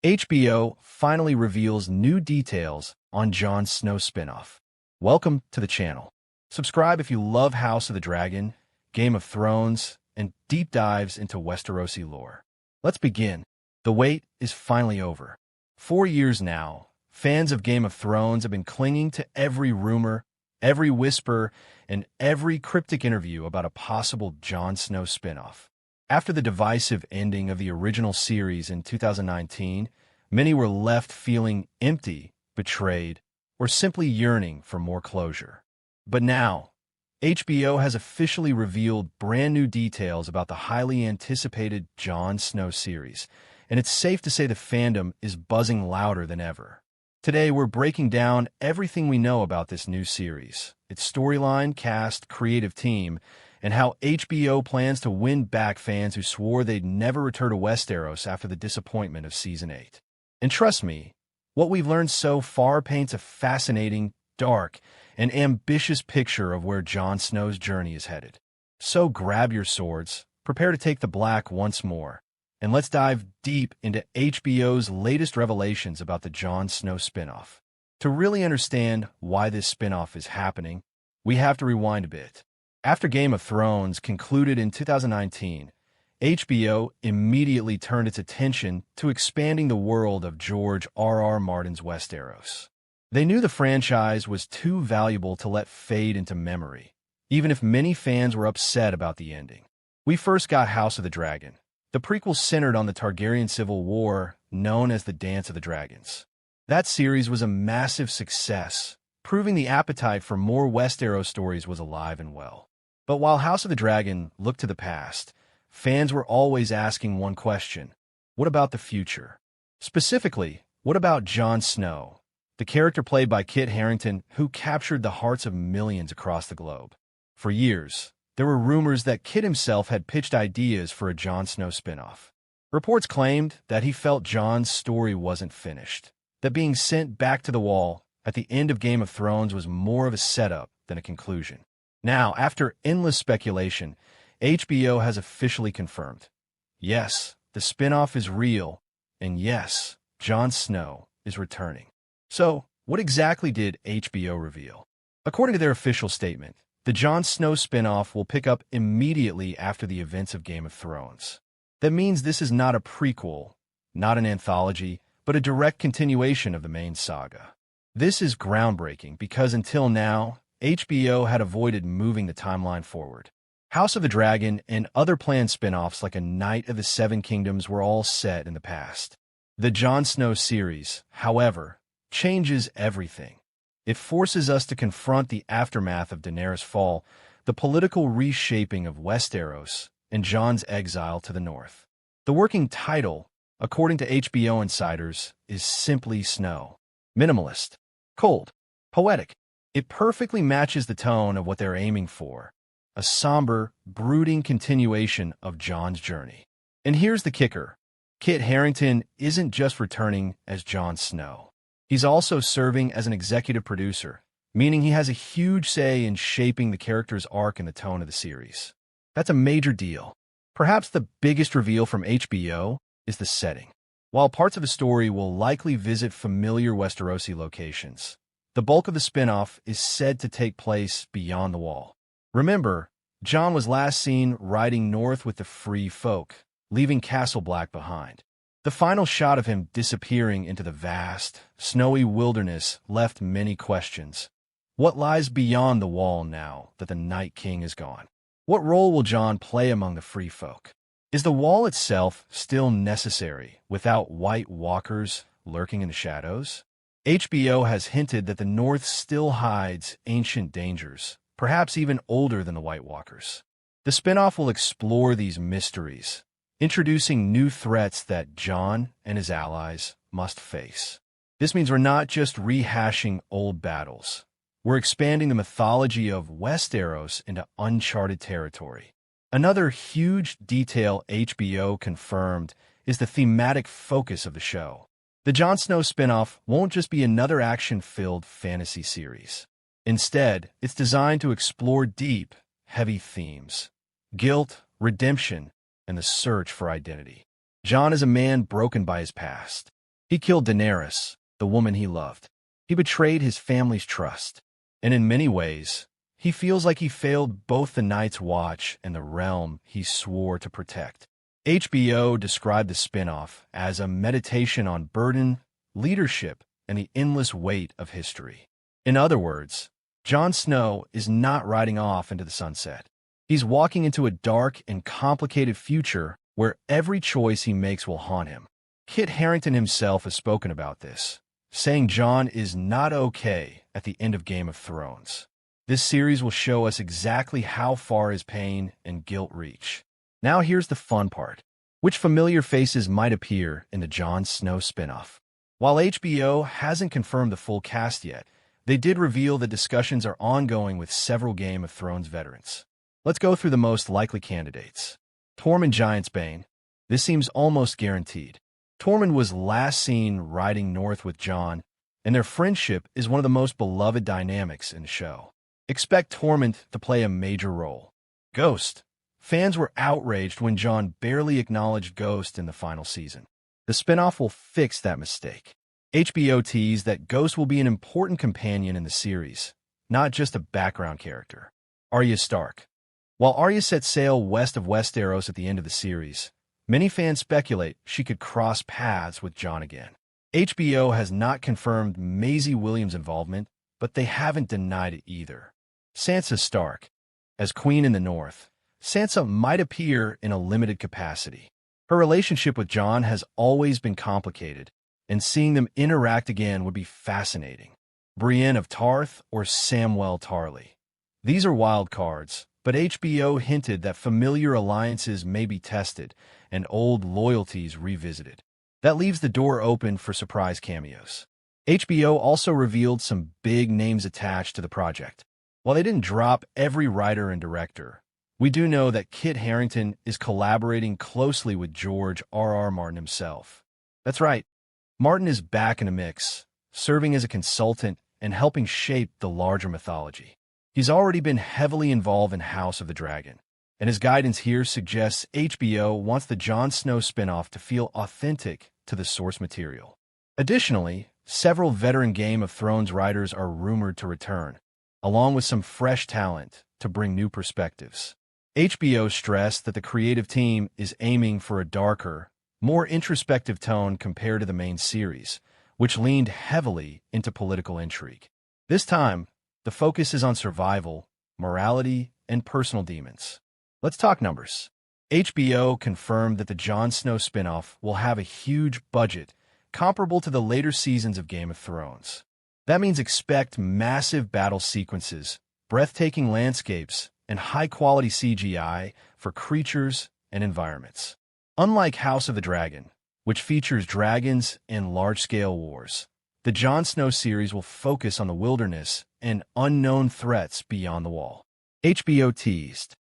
HBO finally reveals new details on Jon Snow spinoff. Welcome to the channel. Subscribe if you love House of the Dragon, Game of Thrones, and deep dives into Westerosi lore. Let's begin. The wait is finally over. 4 years now, fans of Game of Thrones have been clinging to every rumor, every whisper, and every cryptic interview about a possible Jon Snow spinoff. After the divisive ending of the original series in 2019, many were left feeling empty, betrayed, or simply yearning for more closure. But now, HBO has officially revealed brand new details about the highly anticipated Jon Snow series, and it's safe to say the fandom is buzzing louder than ever. Today, we're breaking down everything we know about this new series, its storyline, cast, creative team, and how HBO plans to win back fans who swore they'd never return to Westeros after the disappointment of Season 8. And trust me, what we've learned so far paints a fascinating, dark, and ambitious picture of where Jon Snow's journey is headed. So grab your swords, prepare to take the black once more, and let's dive deep into HBO's latest revelations about the Jon Snow spinoff. To really understand why this spinoff is happening, we have to rewind a bit. After Game of Thrones concluded in 2019, HBO immediately turned its attention to expanding the world of George R.R. Martin's Westeros. They knew the franchise was too valuable to let fade into memory, even if many fans were upset about the ending. We first got House of the Dragon. The prequel centered on the Targaryen Civil War, known as the Dance of the Dragons. That series was a massive success, proving the appetite for more Westeros stories was alive and well. But while House of the Dragon looked to the past, fans were always asking one question: what about the future? Specifically, what about Jon Snow, the character played by Kit Harington, who captured the hearts of millions across the globe? For years, there were rumors that Kit himself had pitched ideas for a Jon Snow spinoff. Reports claimed that he felt Jon's story wasn't finished, that being sent back to the wall at the end of Game of Thrones was more of a setup than a conclusion. Now, after endless speculation, HBO has officially confirmed. Yes, the spinoff is real, and yes, Jon Snow is returning. So, what exactly did HBO reveal? According to their official statement, the Jon Snow spinoff will pick up immediately after the events of Game of Thrones. That means this is not a prequel, not an anthology, but a direct continuation of the main saga. This is groundbreaking because until now, HBO had avoided moving the timeline forward. House of the Dragon and other planned spin-offs like A Knight of the Seven Kingdoms were all set in the past. The Jon Snow series, however, changes everything. It forces us to confront the aftermath of Daenerys' fall, the political reshaping of Westeros, and Jon's exile to the north. The working title, according to HBO insiders, is simply Snow. Minimalist, cold, poetic. It perfectly matches the tone of what they're aiming for, a somber, brooding continuation of Jon's journey. And here's the kicker. Kit Harington isn't just returning as Jon Snow. He's also serving as an executive producer, meaning he has a huge say in shaping the character's arc and the tone of the series. That's a major deal. Perhaps the biggest reveal from HBO is the setting. While parts of the story will likely visit familiar Westerosi locations, the bulk of the spinoff is said to take place beyond the wall. Remember, Jon was last seen riding north with the free folk, leaving Castle Black behind. The final shot of him disappearing into the vast, snowy wilderness left many questions. What lies beyond the wall now that the Night King is gone? What role will Jon play among the free folk? Is the wall itself still necessary without White Walkers lurking in the shadows? HBO has hinted that the North still hides ancient dangers, perhaps even older than the White Walkers. The spinoff will explore these mysteries, introducing new threats that Jon and his allies must face. This means we're not just rehashing old battles. We're expanding the mythology of Westeros into uncharted territory. Another huge detail HBO confirmed is the thematic focus of the show. The Jon Snow spinoff won't just be another action-filled fantasy series. Instead, it's designed to explore deep, heavy themes: guilt, redemption, and the search for identity. Jon is a man broken by his past, He killed Daenerys, the woman he loved. He betrayed his family's trust. And in many ways, he feels like he failed both the Night's Watch and the realm he swore to protect. HBO described the spin-off as a meditation on burden, leadership, and the endless weight of history. In other words, Jon Snow is not riding off into the sunset. He's walking into a dark and complicated future where every choice he makes will haunt him. Kit Harington himself has spoken about this, saying Jon is not okay at the end of Game of Thrones. This series will show us exactly how far his pain and guilt reach. Now here's the fun part. Which familiar faces might appear in the Jon Snow spinoff? While HBO hasn't confirmed the full cast yet, they did reveal that discussions are ongoing with several Game of Thrones veterans. Let's go through the most likely candidates. Tormund Giantsbane. This seems almost guaranteed. Tormund was last seen riding north with Jon, and their friendship is one of the most beloved dynamics in the show. Expect Tormund to play a major role. Ghost. Fans were outraged when Jon barely acknowledged Ghost in the final season. The spinoff will fix that mistake. HBO teased that Ghost will be an important companion in the series, not just a background character. Arya Stark. While Arya set sail west of Westeros at the end of the series, many fans speculate she could cross paths with Jon again. HBO has not confirmed Maisie Williams' involvement, but they haven't denied it either. Sansa Stark. As Queen in the North, Sansa might appear in a limited capacity. Her relationship with Jon has always been complicated, and seeing them interact again would be fascinating. Brienne of Tarth or Samwell Tarly. These are wild cards, but HBO hinted that familiar alliances may be tested and old loyalties revisited. That leaves the door open for surprise cameos. HBO also revealed some big names attached to the project. While they didn't drop every writer and director, we do know that Kit Harington is collaborating closely with George R.R. Martin himself. That's right, Martin is back in the mix, serving as a consultant and helping shape the larger mythology. He's already been heavily involved in House of the Dragon, and his guidance here suggests HBO wants the Jon Snow spinoff to feel authentic to the source material. Additionally, several veteran Game of Thrones writers are rumored to return, along with some fresh talent to bring new perspectives. HBO stressed that the creative team is aiming for a darker, more introspective tone compared to the main series, which leaned heavily into political intrigue. This time, the focus is on survival, morality, and personal demons. Let's talk numbers. HBO confirmed that the Jon Snow spinoff will have a huge budget, comparable to the later seasons of Game of Thrones. That means expect massive battle sequences, breathtaking landscapes, and high-quality CGI for creatures and environments. Unlike House of the Dragon, which features dragons and large-scale wars, the Jon Snow series will focus on the wilderness and unknown threats beyond the wall. HBO teased